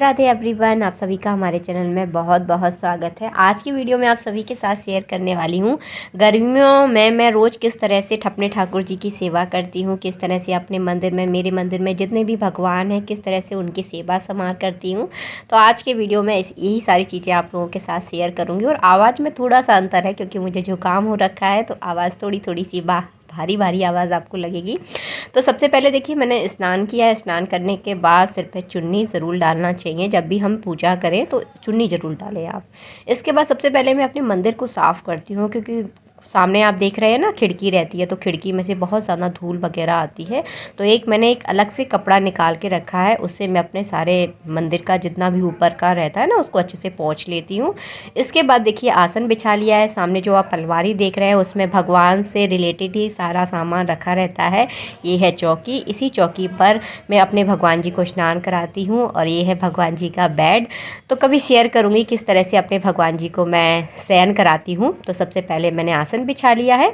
Radhe everyone, आप सभी का हमारे चैनल में बहुत बहुत स्वागत है। आज की वीडियो में आप सभी के साथ शेयर करने वाली हूँ गर्मियों में मैं रोज़ किस तरह से अपने ठाकुर जी की सेवा करती हूँ, किस तरह से अपने मंदिर में, मेरे मंदिर में जितने भी भगवान हैं, किस तरह से उनकी सेवा समार करती हूँ। तो आज के वीडियो में यही सारी चीज़ें आप लोगों के साथ शेयर करूँगी। और आवाज़ में थोड़ा सा अंतर है क्योंकि मुझे जुकाम हो रखा है, तो आवाज़ थोड़ी सी भारी भारी आवाज़ आपको लगेगी। तो सबसे पहले देखिए, मैंने स्नान किया है। स्नान करने के बाद सिर पे चुन्नी ज़रूर डालना चाहिए। जब भी हम पूजा करें तो चुन्नी ज़रूर डालें आप। इसके बाद सबसे पहले मैं अपने मंदिर को साफ़ करती हूँ, क्योंकि सामने आप देख रहे हैं ना, खिड़की रहती है, तो खिड़की में से बहुत ज़्यादा धूल वगैरह आती है। तो मैंने एक अलग से कपड़ा निकाल के रखा है, उससे मैं अपने सारे मंदिर का जितना भी ऊपर का रहता है ना, उसको अच्छे से पोंछ लेती हूँ। इसके बाद देखिए, आसन बिछा लिया है। सामने जो आप अलमारी देख रहे हैं उसमें भगवान से रिलेटेड ही सारा सामान रखा रहता है। ये है चौकी, इसी चौकी पर मैं अपने भगवान जी को स्नान कराती हूँ। और ये है भगवान जी का बेड। तो कभी शेयर करूँगी किस तरह से अपने भगवान जी को मैं शयन कराती हूँ। तो सबसे पहले मैंने आसन बिछा लिया है।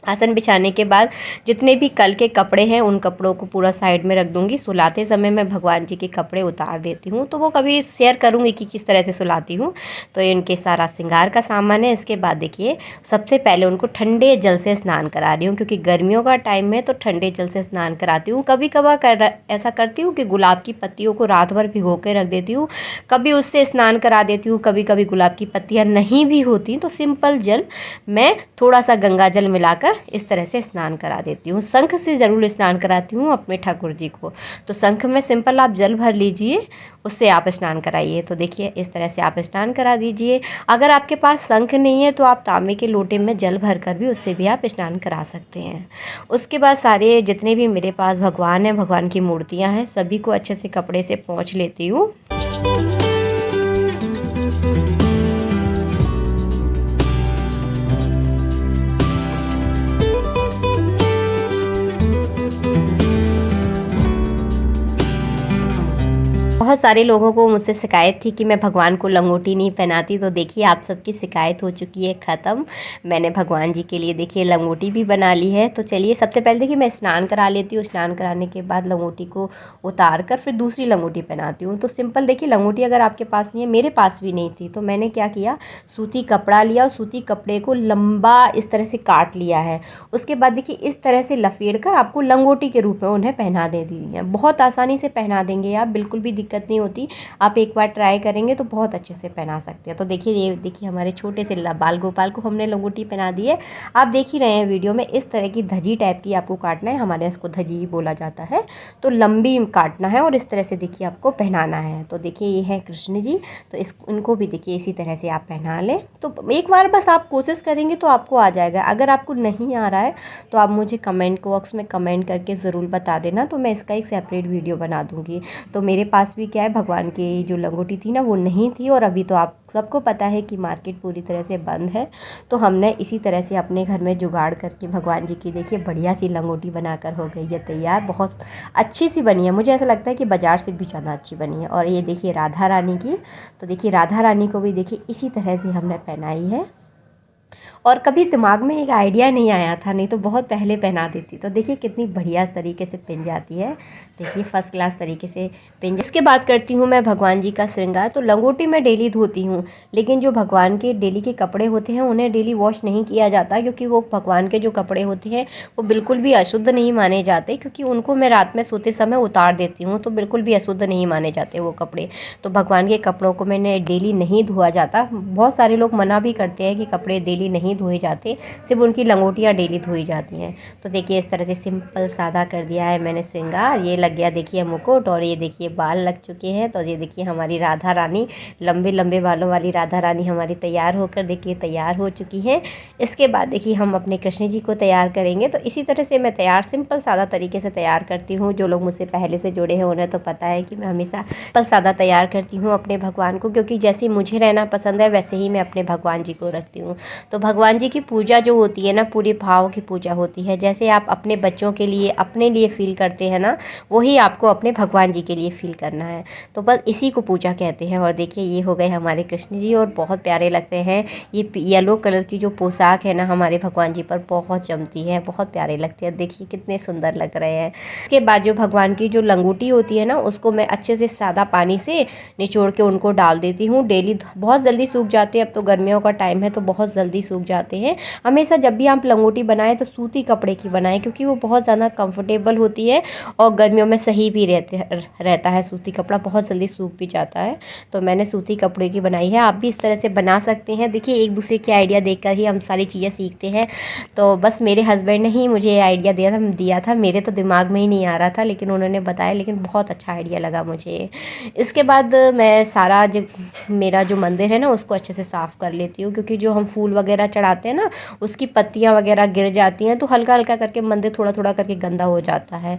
आसन बिछाने के बाद जितने भी कल के कपड़े हैं उन कपड़ों को पूरा साइड में रख दूंगी। सुलाते समय मैं भगवान जी के कपड़े उतार देती हूँ, तो वो कभी शेयर करूँगी कि किस तरह से सुलाती हूँ। तो इनके सारा श्रृंगार का सामान है। इसके बाद देखिए, सबसे पहले उनको ठंडे जल से स्नान करा रही हूँ, क्योंकि गर्मियों का टाइम है तो ठंडे जल से स्नान कराती हूँ। कभी कभार ऐसा करती हूँ कि गुलाब की पत्तियों को रात भर भिगो के रख देती हूँ, कभी उससे स्नान करा देती हूँ। कभी कभी गुलाब की पत्तियाँ नहीं भी होती तो सिंपल जल मैं थोड़ा सा गंगा जल मिलाकर इस तरह से स्नान करा देती हूँ। शंख से ज़रूर स्नान कराती हूँ अपने ठाकुर जी को। तो शंख में सिंपल आप जल भर लीजिए, उससे आप स्नान कराइए। तो देखिए, इस तरह से आप स्नान करा दीजिए। अगर आपके पास शंख नहीं है तो आप तांबे के लोटे में जल भर कर भी उससे भी आप स्नान करा सकते हैं। उसके बाद सारे जितने भी मेरे पास भगवान हैं, भगवान की मूर्तियाँ हैं, सभी को अच्छे से कपड़े से पोंछ लेती हूँ। बहुत सारे लोगों को मुझसे शिकायत थी कि मैं भगवान को लंगोटी नहीं पहनाती। तो देखिए, आप सबकी शिकायत हो चुकी है ख़त्म। मैंने भगवान जी के लिए देखिए लंगोटी भी बना ली है। तो चलिए, सबसे पहले देखिए मैं स्नान करा लेती हूँ। स्नान कराने के बाद लंगोटी को उतार कर फिर दूसरी लंगोटी पहनाती हूँ। तो सिंपल देखिए, लंगोटी अगर आपके पास नहीं है, मेरे पास भी नहीं थी, तो मैंने क्या किया, सूती कपड़ा लिया और सूती कपड़े को लंबा इस तरह से काट लिया है। उसके बाद देखिए, इस तरह से लपेट कर आपको लंगोटी के रूप में उन्हें पहना दे दी है। बहुत आसानी से पहना देंगे आप, बिल्कुल भी दिक्कत नहीं होती। आप एक बार ट्राई करेंगे तो बहुत अच्छे से पहना सकते हैं। तो देखिए, ये देखिए हमारे छोटे से बाल गोपाल को हमने लंगोटी पहना दी है। आप देख ही रहे हैं वीडियो में, इस तरह की धजी टाइप की आपको काटना है। हमारे इसको धजी ही बोला जाता है। तो लंबी काटना है और इस तरह से देखिए आपको पहनाना है। तो देखिए, ये है कृष्ण जी। तो इनको भी देखिए इसी तरह से आप पहना लें। तो एक बार बस आप कोशिश करेंगे तो आपको आ जाएगा। अगर आपको नहीं आ रहा है तो आप मुझे कमेंट बॉक्स में कमेंट करके ज़रूर बता देना, तो मैं इसका एक सेपरेट वीडियो बना दूँगी। तो मेरे पास भी क्या है, भगवान की जो लंगोटी थी ना वो नहीं थी। और अभी तो आप सबको पता है कि मार्केट पूरी तरह से बंद है। तो हमने इसी तरह से अपने घर में जुगाड़ करके भगवान जी की देखिए बढ़िया सी लंगोटी बनाकर हो गई है तैयार। बहुत अच्छी सी बनी है, मुझे ऐसा लगता है कि बाज़ार से भी ज़्यादा अच्छी बनी है। और ये देखिए राधा रानी की। तो देखिए, राधा रानी को भी देखिए इसी तरह से हमने पहनाई है। और कभी दिमाग में एक आइडिया नहीं आया था, नहीं तो बहुत पहले पहना देती। तो देखिए कितनी बढ़िया तरीके से पिन जाती है। देखिए, फर्स्ट क्लास तरीके से पिन। इसके बाद करती हूँ मैं भगवान जी का श्रृंगार। तो लंगोटी मैं डेली धोती हूँ, लेकिन जो भगवान के डेली के कपड़े होते हैं उन्हें डेली वॉश नहीं किया जाता, क्योंकि वो भगवान के जो कपड़े होते हैं वो बिल्कुल भी अशुद्ध नहीं माने जाते। क्योंकि उनको मैं रात में सोते समय उतार देती हूँ, तो बिल्कुल भी अशुद्ध नहीं माने जाते वो कपड़े। तो भगवान के कपड़ों को मैंने डेली नहीं धोआ जाता। बहुत सारे लोग मना भी करते हैं कि कपड़े डेली नहीं धोए जाते, सिर्फ उनकी लंगोटियाँ डेली धोई जाती हैं। तो देखिए, इस तरह से सिंपल सादा कर दिया है मैंने श्रृंगार। ये लग गया देखिए मुकुट, और ये देखिए बाल लग चुके हैं। तो ये देखिए हमारी राधा रानी, लंबे लंबे बालों वाली राधा रानी हमारी तैयार होकर देखिए तैयार हो चुकी है। इसके बाद देखिए हम अपने कृष्ण जी को तैयार करेंगे। तो इसी तरह से मैं तैयार सिंपल सादा तरीके से तैयार करती हूँ। जो लोग मुझसे पहले से जुड़े हैं उन्हें तो पता है कि मैं हमेशा सिंपल सादा तैयार करती हूँ अपने भगवान को, क्योंकि जैसे मुझे रहना पसंद है वैसे ही मैं अपने भगवान जी को रखती हूँ। तो भगवान भगवान जी की पूजा जो होती है ना, पूरे भाव की पूजा होती है। जैसे आप अपने बच्चों के लिए, अपने लिए फ़ील करते हैं ना, वही आपको अपने भगवान जी के लिए फ़ील करना है। तो बस इसी को पूजा कहते हैं। और देखिए ये हो गए हमारे कृष्ण जी और बहुत प्यारे लगते हैं। ये येलो कलर की जो पोशाक है ना, हमारे भगवान जी पर बहुत जमती है, बहुत प्यारे लगते हैं। देखिए कितने सुंदर लग रहे हैं। इसके बाद जो भगवान की जो लंगोटी होती है ना, उसको मैं अच्छे से सादा पानी से निचोड़ के उनको डाल देती हूँ। डेली बहुत जल्दी सूख जाते हैं। अब तो गर्मियों का टाइम है तो बहुत जल्दी सूख जाते हैं। हमेशा जब भी आप लंगोटी बनाएं तो सूती कपड़े की बनाएं, क्योंकि वो बहुत ज़्यादा कंफर्टेबल होती है और गर्मियों में सही भी रहता है। सूती कपड़ा बहुत जल्दी सूख भी जाता है। तो मैंने सूती कपड़े की बनाई है। आप भी इस तरह से बना सकते हैं। देखिए एक दूसरे के आइडिया देखकर ही हम सारी चीज़ें सीखते हैं। तो बस मेरे हस्बैंड ने ही मुझे आइडिया दिया था। मेरे तो दिमाग में ही नहीं आ रहा था, लेकिन उन्होंने बताया, लेकिन बहुत अच्छा आइडिया लगा मुझे। इसके बाद मैं सारा जो मेरा जो मंदिर है ना, उसको अच्छे से साफ़ कर लेती हूँ, क्योंकि जो हम फूल वगैरह चढ़ाते हैं ना, उसकी पत्तियाँ वगैरह गिर जाती हैं, तो हल्का हल्का करके मंदिर थोड़ा थोड़ा करके गंदा हो जाता है।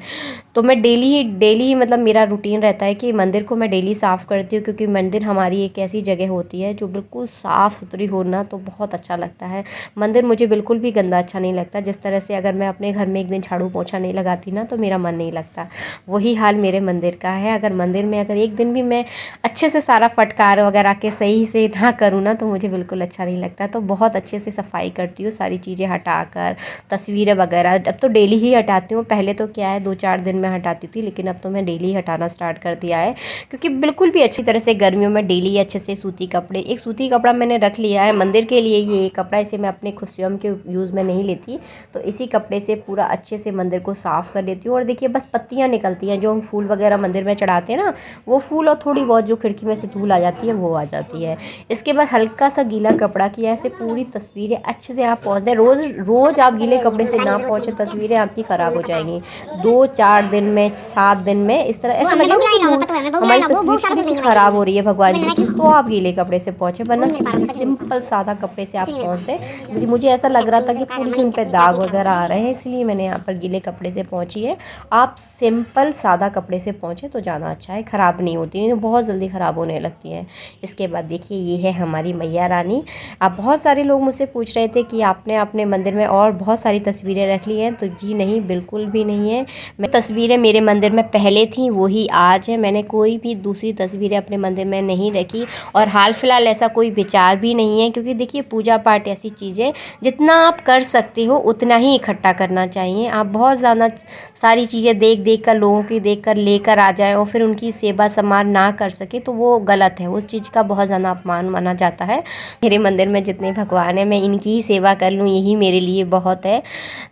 तो मैं डेली मतलब मेरा रूटीन रहता है कि मंदिर को मैं डेली साफ़ करती हूँ, क्योंकि मंदिर हमारी एक ऐसी जगह होती है जो बिल्कुल साफ़ सुथरी होना तो बहुत अच्छा लगता है। मंदिर मुझे बिल्कुल भी गंदा अच्छा नहीं लगता। जिस तरह से अगर मैं अपने घर में एक दिन झाड़ू पोछा नहीं लगाती ना, तो मेरा मन नहीं लगता, वही हाल मेरे मंदिर का है। अगर मंदिर में अगर एक दिन भी मैं अच्छे से सारा फटकार वगैरह के सही से ना करूँ ना, तो मुझे बिल्कुल अच्छा नहीं लगता। तो बहुत अच्छे से सफाई करती हूँ, सारी चीज़ें हटाकर, तस्वीरें वगैरह अब तो डेली ही हटाती हूँ। पहले तो क्या है 2-4 दिन में हटाती थी, लेकिन अब तो मैं डेली हटाना स्टार्ट कर दिया है, क्योंकि बिल्कुल भी अच्छी तरह से गर्मियों में डेली अच्छे से सूती कपड़े, एक सूती कपड़ा मैंने रख लिया है मंदिर के लिए। ये कपड़ा इसे मैं अपने खुद स्वयं के यूज़ में नहीं लेती, तो इसी कपड़े से पूरा अच्छे से मंदिर को साफ़ कर लेती हूँ। और देखिए बस पत्तियाँ निकलती हैं, जो हम फूल वगैरह मंदिर में चढ़ाते हैं ना, वो फूल और थोड़ी बहुत जो खिड़की में से धूल आ जाती है वो आ जाती है। इसके बाद हल्का सा गीला कपड़ा किया, ऐसे पूरी तस्वीरें अच्छे से आप पहुँचते हैं। रोज़ आप गीले कपड़े से ना पहुँचे, तस्वीरें आपकी ख़राब हो जाएंगी। 2-4 दिन में, 7 दिन में इस तरह ऐसा लगेगा कि हमारी तस्वीर थोड़ी सी ख़राब हो रही है भगवान जी की, तो आप गीले कपड़े से पहुँचे, वरना सिंपल सादा कपड़े से आप पहुँचते। मुझे ऐसा लग रहा था कि थोड़ी सी उन पर दाग वगैरह आ रहे हैं, इसलिए मैंने यहाँ पर गीले कपड़े से पहुँची है। आप सिंपल सादा कपड़े से पहुँचे तो ज़्यादा अच्छा है, ख़राब नहीं होती, नहीं तो बहुत जल्दी ख़राब होने लगती हैं। इसके बाद देखिए ये है हमारी मैया रानी। अब बहुत सारे लोग मुझसे पूछ रहे थे कि आपने अपने मंदिर में और बहुत सारी तस्वीरें रख ली हैं, तो जी नहीं, बिल्कुल भी नहीं है। मैं तस्वीरें मेरे मंदिर में पहले थी वही आज है। मैंने कोई भी दूसरी तस्वीरें अपने मंदिर में नहीं रखी, और हाल फिलहाल ऐसा कोई विचार भी नहीं है, क्योंकि देखिए पूजा पाठ ऐसी चीज़ है, जितना आप कर सकते हो उतना ही इकट्ठा करना चाहिए। आप बहुत ज़्यादा सारी चीज़ें देख कर, लोगों की देख कर लेकर आ जाएं और फिर उनकी सेवा सम्मान ना कर सके, तो वो गलत है। उस चीज़ का बहुत ज़्यादा अपमान माना जाता है। मेरे मंदिर में जितने भगवान हैं, मैं इनकी ही सेवा कर लूँ, यही मेरे लिए बहुत है।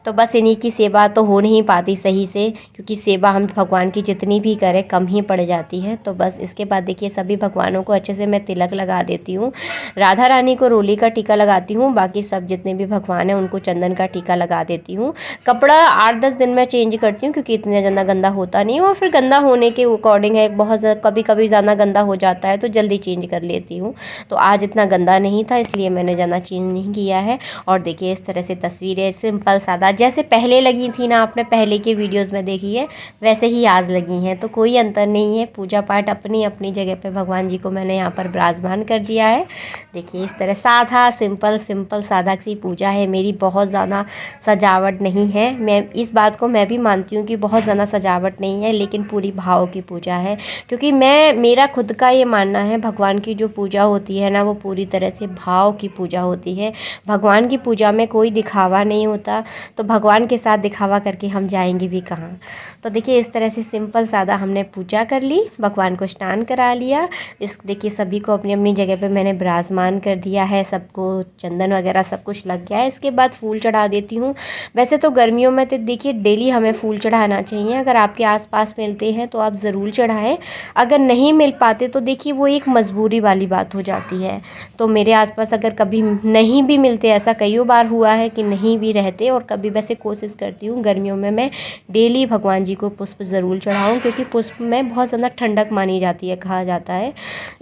तो बस इन्हीं की सेवा तो हो नहीं पाती सही से, क्योंकि सेवा हम भगवान की जितनी भी करें कम ही पड़ जाती है। तो बस इसके बाद देखिए सभी भगवानों को अच्छे से मैं तिलक लगा देती हूँ। राधा रानी को रोली का टीका लगाती हूँ, बाकी सब जितने भी भगवान हैं उनको चंदन का टीका लगा देती हूँ। कपड़ा 8-10 दिन में चेंज करती हूँ, क्योंकि इतना ज़्यादा गंदा होता नहीं है, और फिर गंदा होने के अकॉर्डिंग है, बहुत कभी कभी ज़्यादा गंदा हो जाता है तो जल्दी चेंज कर लेती हूँ। तो आज इतना गंदा नहीं था, इसलिए मैंने ज़्यादा चेंज नहीं किया है। और देखिए इस तरह से तस्वीरें सिंपल सादा जैसे पहले लगी थी ना, आपने पहले के वीडियोज़ में देखी है, वैसे ही आज लगी हैं। तो कोई अंतर नहीं है। पूजा पाठ अपनी अपनी जगह पे भगवान जी को मैंने यहाँ पर विराजमान कर दिया है। देखिए इस तरह सादा सिंपल सादा सी पूजा है मेरी, बहुत ज़्यादा सजावट नहीं है। मैं इस बात को मैं भी मानती हूँ कि बहुत ज़्यादा सजावट नहीं है, लेकिन पूरी भाव की पूजा है। क्योंकि मेरा खुद का ये मानना है, भगवान की जो पूजा होती है ना, वो पूरी तरह से भाव की पूजा होती है। भगवान की पूजा में कोई दिखावा नहीं होता, तो भगवान के साथ दिखावा करके हम जाएंगे भी कहाँ। तो देखिए इस तरह से सिंपल सादा हमने पूजा कर ली, भगवान को स्नान करा लिया। इस देखिए सभी को अपनी अपनी जगह पे मैंने विराजमान कर दिया है, सबको चंदन वगैरह सब कुछ लग गया है। इसके बाद फूल चढ़ा देती हूँ। वैसे तो गर्मियों में तो देखिए डेली हमें फूल चढ़ाना चाहिए। अगर आपके आसपास मिलते हैं तो आप ज़रूर चढ़ाएं, अगर नहीं मिल पाते तो देखिए वो एक मजबूरी वाली बात हो जाती है। तो मेरे आसपास अगर कभी नहीं भी मिलते, ऐसा कई बार हुआ है कि नहीं भी रहते, और कभी वैसे कोशिश करती हूँ गर्मियों में मैं डेली भगवान जी को पुष्प ज़रूर चढ़ाऊँ, क्योंकि पुष्प में बहुत ज़्यादा ठंडक मानी जाती है, कहा जाता है।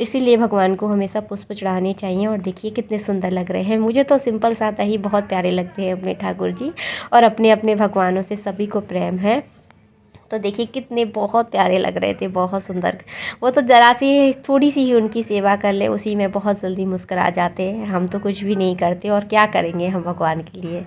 इसीलिए भगवान को हमेशा पुष्प चढ़ाने चाहिए। और देखिए कितने सुंदर लग रहे हैं। मुझे तो सिंपल सादा ही बहुत प्यारे लगते हैं अपने ठाकुर जी, और अपने अपने भगवानों से सभी को प्रेम है। तो देखिए कितने बहुत प्यारे लग रहे थे, बहुत सुंदर। वो तो ज़रा सी थोड़ी सी ही उनकी सेवा कर ले उसी में बहुत जल्दी मुस्कुरा जाते हैं। हम तो कुछ भी नहीं करते और क्या करेंगे हम भगवान के लिए।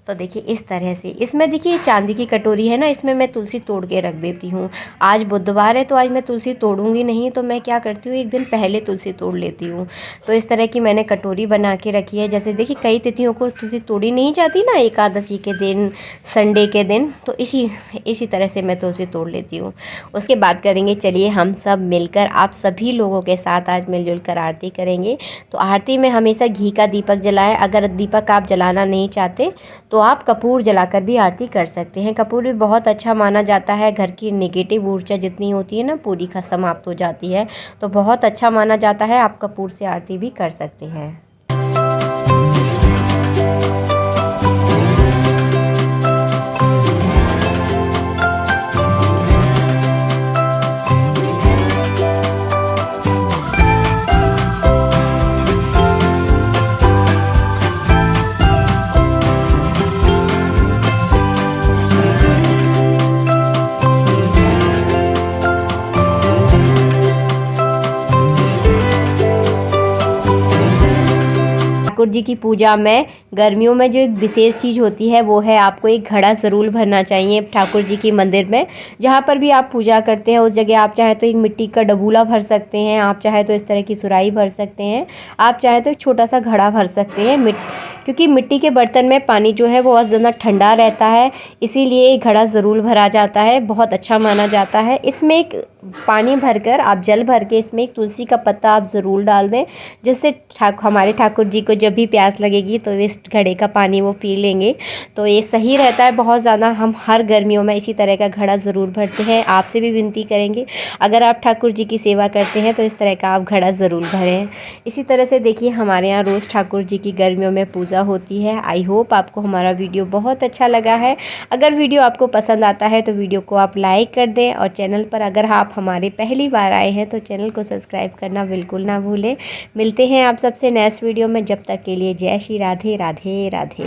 तो देखिए इस तरह से इसमें देखिए चांदी की कटोरी है ना, इसमें मैं तुलसी तोड़ के रख देती हूँ। आज बुधवार है तो आज मैं तुलसी तोड़ूंगी नहीं, तो मैं क्या करती हूँ एक दिन पहले तुलसी तोड़ लेती हूँ। तो इस तरह की मैंने कटोरी बना के रखी है। जैसे देखिए कई तिथियों को तुलसी तोड़ी नहीं जाती ना, एकादशी के दिन, संडे के दिन, तो इसी तरह से मैं तुलसी तोड़ लेती हूँ। उसके बाद करेंगे, चलिए हम सब मिलकर आप सभी लोगों के साथ आज मिलजुल कर आरती करेंगे। तो आरती में हमेशा घी का दीपक जलाएं। अगर दीपक आप जलाना नहीं चाहते तो आप कपूर जलाकर भी आरती कर सकते हैं। कपूर भी बहुत अच्छा माना जाता है, घर की नेगेटिव ऊर्जा जितनी होती है ना पूरी समाप्त हो जाती है, तो बहुत अच्छा माना जाता है। आप कपूर से आरती भी कर सकते हैं। ठाकुर जी की पूजा में गर्मियों में जो एक विशेष चीज़ होती है वो है आपको एक घड़ा ज़रूर भरना चाहिए ठाकुर जी की मंदिर में। जहाँ पर भी आप पूजा करते हैं उस जगह आप चाहे तो एक मिट्टी का डबूला भर सकते हैं, आप चाहे तो इस तरह की सुराही भर सकते हैं, आप चाहे तो एक छोटा सा घड़ा भर सकते हैं। क्योंकि मिट्टी के बर्तन में पानी जो है वो बहुत ज़्यादा ठंडा रहता है, इसीलिए एक घड़ा ज़रूर भरा जाता है, बहुत अच्छा माना जाता है। इसमें एक पानी भरकर आप जल भर के इसमें एक तुलसी का पत्ता आप ज़रूर डाल दें, जिससे हमारे ठाकुर जी को जब भी प्यास लगेगी तो इस घड़े का पानी वो पी लेंगे। तो ये सही रहता है बहुत ज़्यादा। हम हर गर्मियों में इसी तरह का घड़ा ज़रूर भरते हैं। आपसे भी विनती करेंगे अगर आप ठाकुर जी की सेवा करते हैं तो इस तरह का आप घड़ा ज़रूर भरें। इसी तरह से देखिए हमारे यहाँ रोज़ ठाकुर जी की गर्मियों में पूजा होती है। आई होप आपको हमारा वीडियो बहुत अच्छा लगा है। अगर वीडियो आपको पसंद आता है तो वीडियो को आप लाइक कर दें, और चैनल पर अगर आप हमारे पहली बार आए हैं तो चैनल को सब्सक्राइब करना बिल्कुल ना भूलें। मिलते हैं आप सबसे नेक्स्ट वीडियो में, जब तक के लिए जय श्री राधे राधे राधे।